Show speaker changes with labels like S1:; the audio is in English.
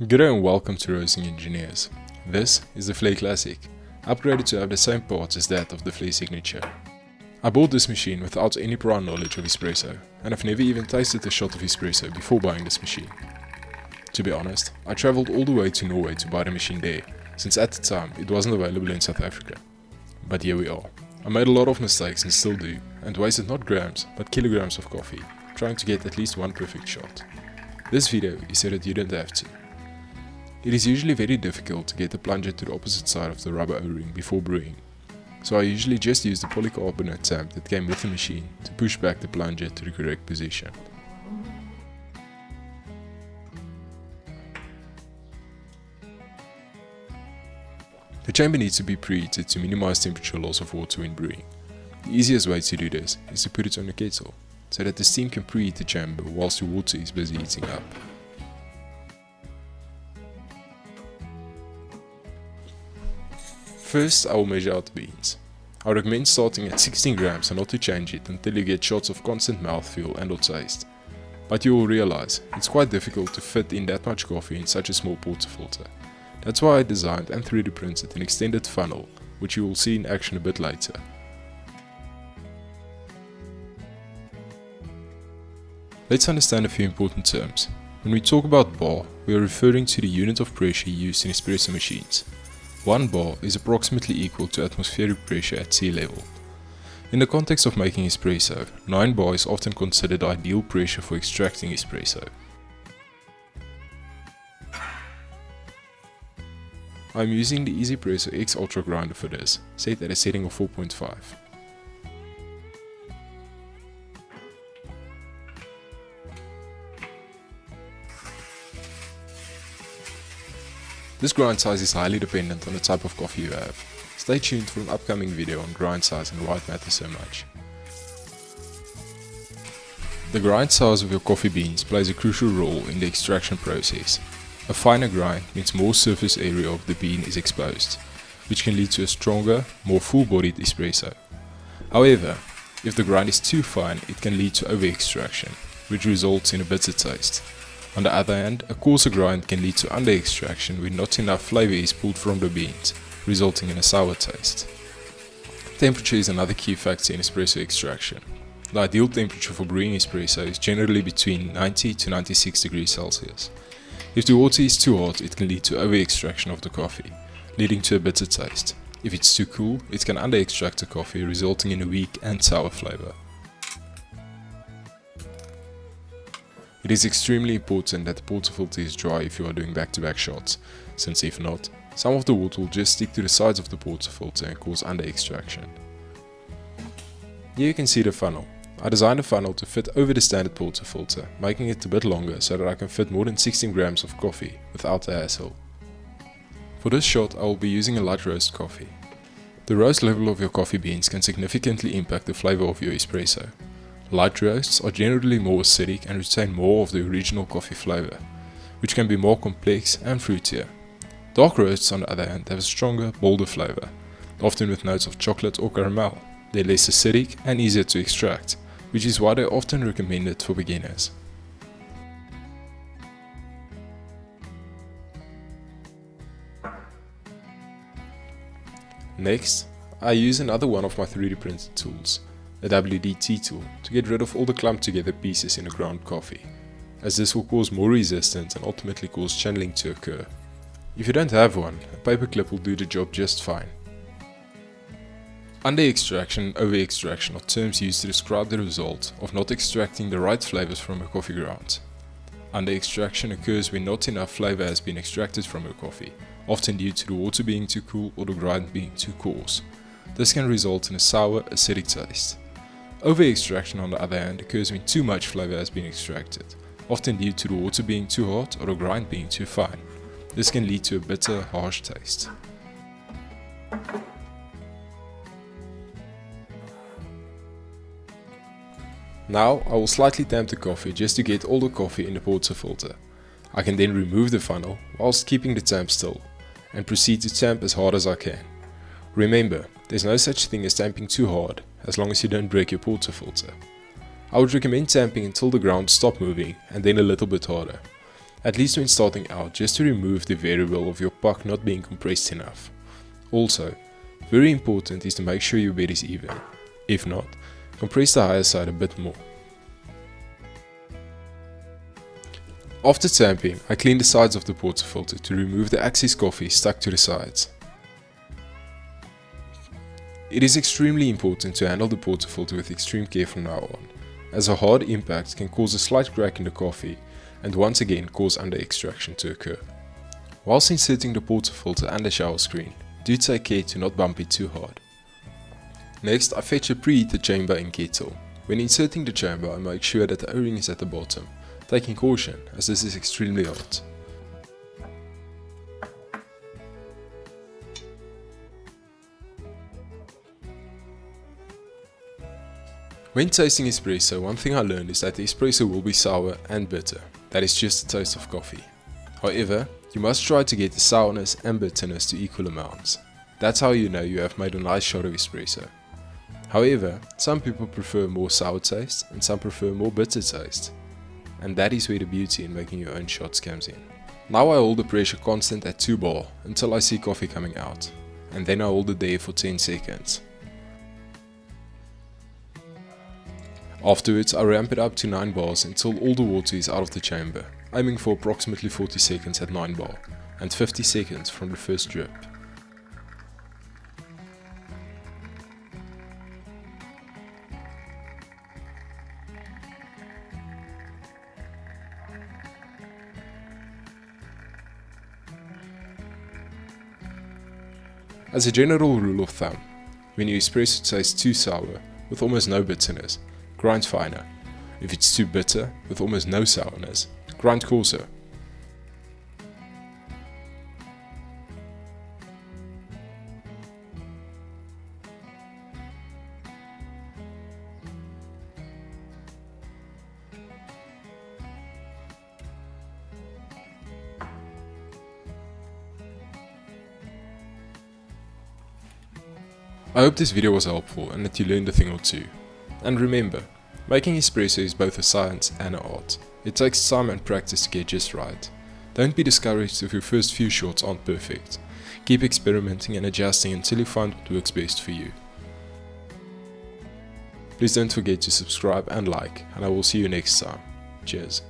S1: Good day and welcome to Roasting Engineers. This is the Flair Classic, upgraded to have the same parts as that of the Flair Signature. I bought this machine without any prior knowledge of espresso, and I've never even tasted a shot of espresso before buying this machine. To be honest, I travelled all the way to Norway to buy the machine there, since at the time it wasn't available in South Africa. But here we are. I made a lot of mistakes and still do, and wasted not grams but kilograms of coffee, trying to get at least one perfect shot. This video is so that you don't have to. It is usually very difficult to get the plunger to the opposite side of the rubber O-ring before brewing, so I usually just use the polycarbonate tamp that came with the machine to push back the plunger to the correct position. The chamber needs to be preheated to minimize temperature loss of water when brewing. The easiest way to do this is to put it on a kettle, so that the steam can preheat the chamber whilst the water is busy heating up. First, I will measure out the beans. I recommend starting at 16 grams and not to change it until you get shots of constant mouthfeel and or taste. But you will realize it's quite difficult to fit in that much coffee in such a small portafilter. That's why I designed and 3D printed an extended funnel, which you will see in action a bit later. Let's understand a few important terms. When we talk about bar, we are referring to the unit of pressure used in espresso machines. 1 bar is approximately equal to atmospheric pressure at sea level. In the context of making espresso, 9 bar is often considered ideal pressure for extracting espresso. I am using the Espresso X Ultra grinder for this, set at a setting of 4.5. This grind size is highly dependent on the type of coffee you have. Stay tuned for an upcoming video on grind size and why it matters so much. The grind size of your coffee beans plays a crucial role in the extraction process. A finer grind means more surface area of the bean is exposed, which can lead to a stronger, more full-bodied espresso. However, if the grind is too fine, it can lead to over-extraction, which results in a bitter taste. On the other hand, a coarser grind can lead to under-extraction when not enough flavor is pulled from the beans, resulting in a sour taste. Temperature is another key factor in espresso extraction. The ideal temperature for brewing espresso is generally between 90 to 96 degrees Celsius. If the water is too hot, it can lead to over-extraction of the coffee, leading to a bitter taste. If it's too cool, it can under-extract the coffee, resulting in a weak and sour flavor. It is extremely important that the portafilter is dry if you are doing back-to-back shots, since if not, some of the water will just stick to the sides of the portafilter and cause under-extraction. Here you can see the funnel. I designed a funnel to fit over the standard portafilter, making it a bit longer so that I can fit more than 16 grams of coffee without the hassle. For this shot I will be using a light roast coffee. The roast level of your coffee beans can significantly impact the flavor of your espresso. Light roasts are generally more acidic and retain more of the original coffee flavor, which can be more complex and fruitier. Dark roasts on the other hand have a stronger, bolder flavor, often with notes of chocolate or caramel. They're less acidic and easier to extract, which is why they're often recommended for beginners. Next, I use another one of my 3D printed tools, a WDT tool, to get rid of all the clumped together pieces in a ground coffee, as this will cause more resistance and ultimately cause channeling to occur. If you don't have one, a paper clip will do the job just fine. Under-extraction and over-extraction are terms used to describe the result of not extracting the right flavors from a coffee ground. Under-extraction occurs when not enough flavor has been extracted from your coffee, often due to the water being too cool or the grind being too coarse. This can result in a sour, acidic taste. Over-extraction on the other hand occurs when too much flavor has been extracted, often due to the water being too hot or the grind being too fine. This can lead to a bitter, harsh taste. Now I will slightly tamp the coffee just to get all the coffee in the portafilter. I can then remove the funnel whilst keeping the tamp still, and proceed to tamp as hard as I can. Remember, there's no such thing as tamping too hard, as long as you don't break your portafilter. I would recommend tamping until the grounds stop moving and then a little bit harder. at least when starting out, just to remove the variable of your puck not being compressed enough. Also, very important is to make sure your bed is even. If not, compress the higher side a bit more. After tamping, I clean the sides of the portafilter to remove the excess coffee stuck to the sides. It is extremely important to handle the portafilter with extreme care from now on, as a hard impact can cause a slight crack in the coffee and once again cause under extraction to occur. Whilst inserting the portafilter and the shower screen, do take care to not bump it too hard. Next, I fetch a preheated chamber and kettle. When inserting the chamber, I make sure that the O-ring is at the bottom, taking caution as this is extremely hot. When tasting espresso, one thing I learned is that the espresso will be sour and bitter. That is just the taste of coffee. However, you must try to get the sourness and bitterness to equal amounts. That's how you know you have made a nice shot of espresso. However, some people prefer more sour taste and some prefer more bitter taste. And that is where the beauty in making your own shots comes in. Now I hold the pressure constant at 2 bar until I see coffee coming out. And then I hold it there for 10 seconds. Afterwards, I ramp it up to 9 bars until all the water is out of the chamber, aiming for approximately 40 seconds at 9 bar and 50 seconds from the first drip. As a general rule of thumb, when your espresso tastes too sour with almost no bitterness, grind finer. If it's too bitter with almost no sourness, grind coarser. I hope this video was helpful and that you learned a thing or two. And remember, making espresso is both a science and an art. It takes time and practice to get just right. Don't be discouraged if your first few shots aren't perfect. Keep experimenting and adjusting until you find what works best for you. Please don't forget to subscribe and like, and I will see you next time. Cheers.